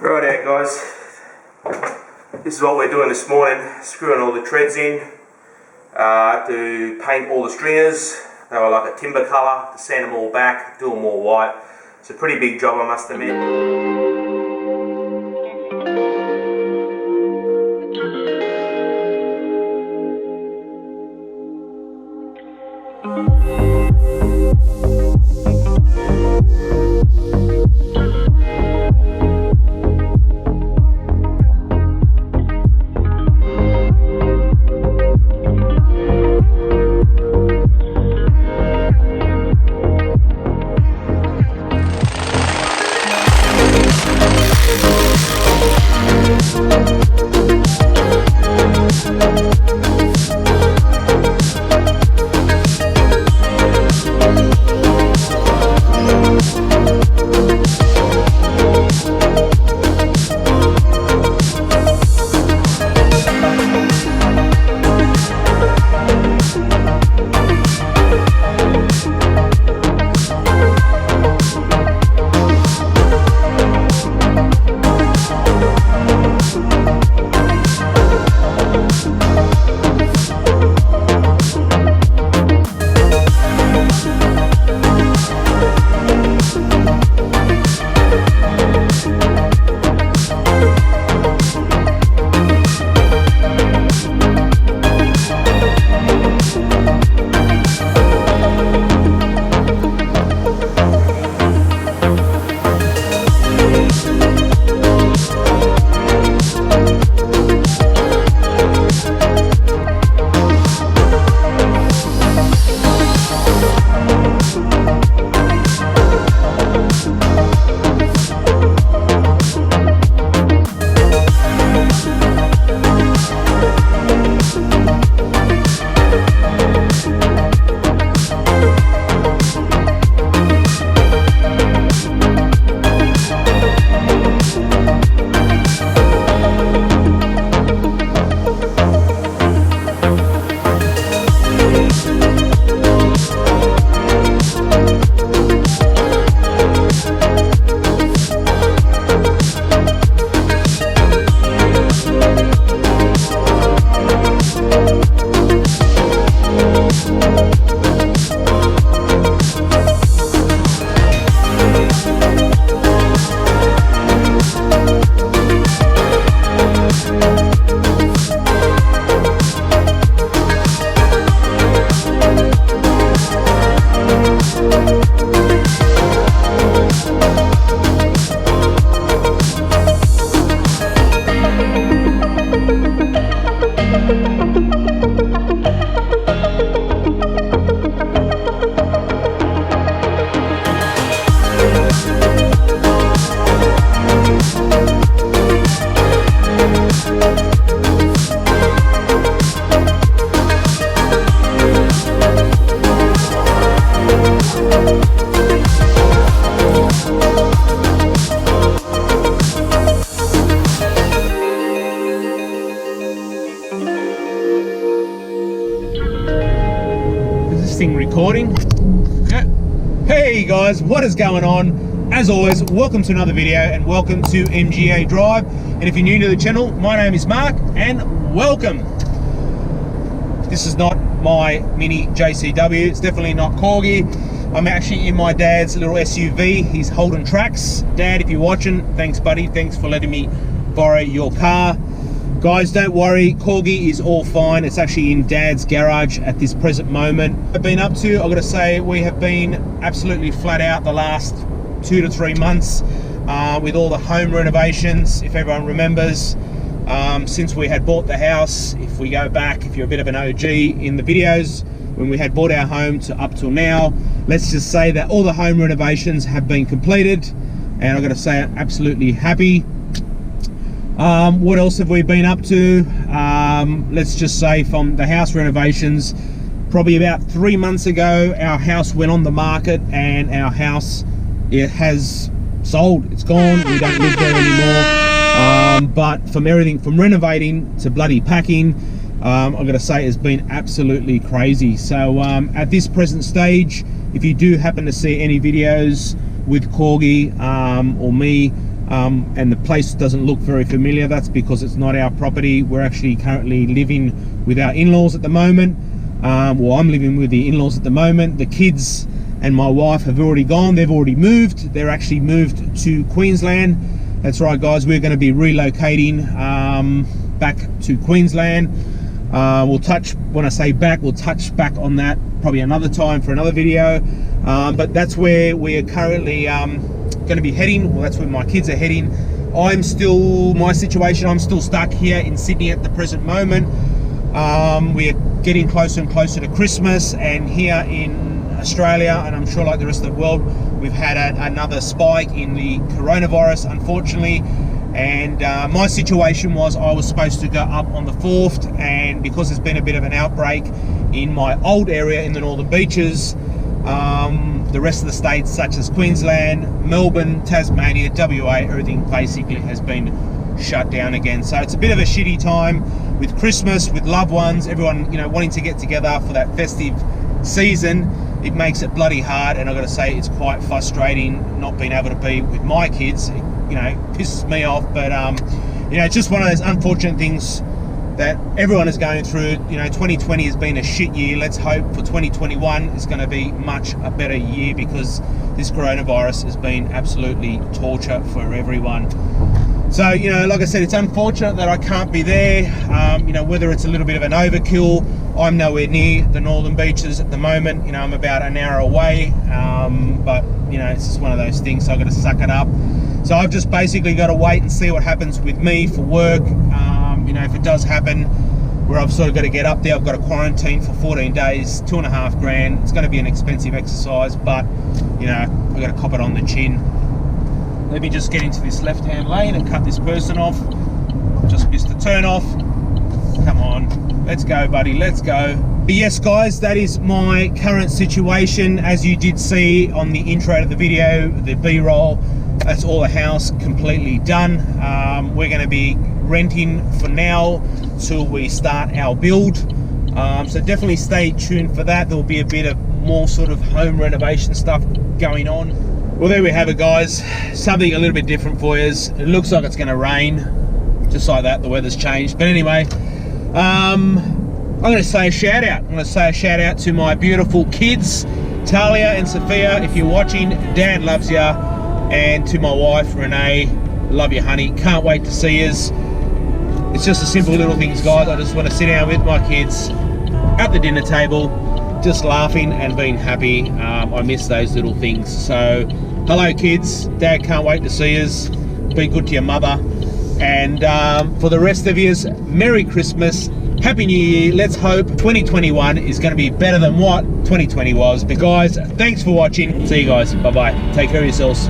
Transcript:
Right out guys, this is what we're doing this morning, screwing all the treads in. To paint all the stringers. They were like a timber colour, to sand them all back, do them all white. It's a pretty big job, I must admit. Recording. Okay. Hey guys, what is going on? As always, welcome to another video and welcome to MGA Drive. And if you're new to the channel, my name is Mark and welcome. This is not my mini JCW, it's definitely not Corgi. I'm actually in my dad's little SUV. He's Holden Tracks. Dad, if you're watching, thanks buddy, thanks for letting me borrow your car. Guys, don't worry, Corgi is all fine. It's actually in Dad's garage at this present moment. I've been up to, I've got to say, we have been absolutely flat out the last 2 to 3 months with all the home renovations. If everyone remembers, since we had bought the house, if we go back, if you're a bit of an OG in the videos, when we had bought our home to up till now, let's just say that all the home renovations have been completed, and I've got to say I'm absolutely happy. What else have we been up to? Let's just say from the house renovations, probably about 3 months ago, our house went on the market and our house, it has sold. It's gone. We don't live there anymore. But from everything from renovating to bloody packing, I've got to say it's been absolutely crazy. So at this present stage, if you do happen to see any videos with Corgi or me and the place doesn't look very familiar. That's because it's not our property. We're actually currently living with our in-laws at the moment. Well, I'm living with the in-laws at the moment. The kids and my wife have already gone. They've already moved. They're actually moved to Queensland. That's right, guys. We're going to be relocating back to Queensland. We'll touch, when I say back, we'll touch back on that probably another time for another video. But that's where we're currently going to be heading. Well, that's where my kids are heading. I'm still stuck here in Sydney at the present moment. We're getting closer and closer to Christmas, and here in Australia, and I'm sure like the rest of the world, we've had another spike in the coronavirus, unfortunately. And my situation was I was supposed to go up on the 4th, and because there's been a bit of an outbreak in my old area in the Northern Beaches, the rest of the states such as Queensland, Melbourne, Tasmania, WA, everything basically has been shut down again. So it's a bit of a shitty time with Christmas, with loved ones, everyone, you know, wanting to get together for that festive season. It makes it bloody hard, and I've got to say it's quite frustrating not being able to be with my kids. It, you know, pisses me off, but you know, it's just one of those unfortunate things that everyone is going through. You know, 2020 has been a shit year. Let's hope for 2021 is going to be much a better year, because this coronavirus has been absolutely torture for everyone. So, you know, like I said, it's unfortunate that I can't be there. You know, whether it's a little bit of an overkill, I'm nowhere near the Northern Beaches at the moment. You know, I'm about an hour away, but, you know, it's just one of those things, so I've got to suck it up. So I've just basically got to wait and see what happens with me for work. You know, if it does happen, where I've sort of got to get up there, I've got to quarantine for 14 days, $2.5 grand. It's going to be an expensive exercise, but, you know, I've got to cop it on the chin. Let me just get into this left-hand lane and cut this person off. Just missed the turn off. Come on, let's go, buddy, let's go. But yes, guys, that is my current situation. As you did see on the intro to the video, the B-roll, that's all the house completely done. We're going to be renting for now till we start our build. So definitely stay tuned for that. There'll be a bit of more sort of home renovation stuff going on. Well, there we have it, guys. Something a little bit different for you. It looks like it's going to rain. Just like that, the weather's changed. But anyway, I'm going to say a shout out. I'm going to say a shout out to my beautiful kids, Talia and Sophia. If you're watching, Dad loves you. And to my wife, Renee, love you, honey. Can't wait to see us. It's just the simple little things, guys. I just want to sit down with my kids at the dinner table, just laughing and being happy. I miss those little things. So, hello, kids. Dad can't wait to see us. Be good to your mother. And for the rest of you, Merry Christmas. Happy New Year. Let's hope 2021 is going to be better than what 2020 was. But guys, thanks for watching. See you guys. Bye-bye. Take care of yourselves.